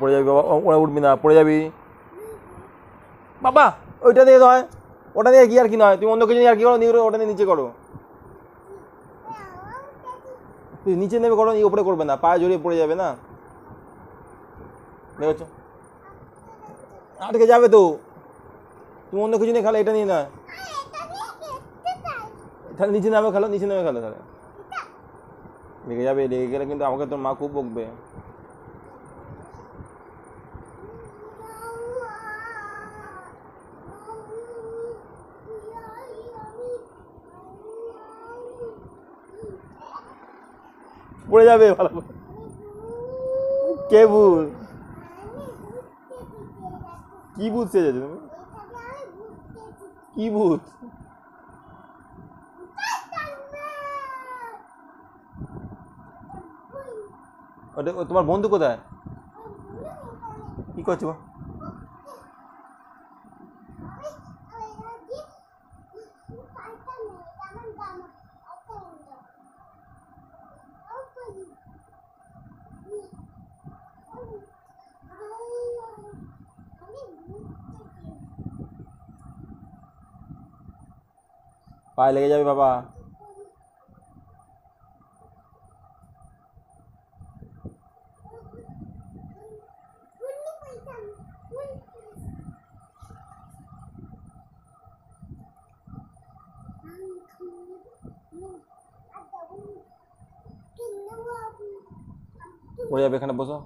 পড়ে যাবি বাবা, ওরা উঠবি না, পড়ে যাবি বাবা। ওইটা দিয়ে নয়, ওটা দিয়ে কি আর কি নয়, তুমি অন্য কিছু নিয়ে আর কি করো, নিয়ে ওটা নিয়ে নিচে করো, তুই নিচে নেমে করো, ওপরে করবে না, পায়ে জড়িয়ে পড়ে যাবে না, দেখেছো আটকে যাবে তো। তুমি অন্য কিছু নিয়ে খেলো, এটা নিয়ে নয়, তাহলে নিচে নামে খেলো, নিচে নেমে খেলো, তাহলে লেগে যাবে, লেগে গেলে কিন্তু আমাকে তোর মা খুব বকবে। পড়ে যাবে ভালো, কে ভূত, কি ভূত সেজেছো তুমি, কি ভূত, ওটা তোমার বন্ধু কোথায়, কি করছো? পায়ে লেগে যাবে বাবা। পড়ে যাবে, এখানে বসো।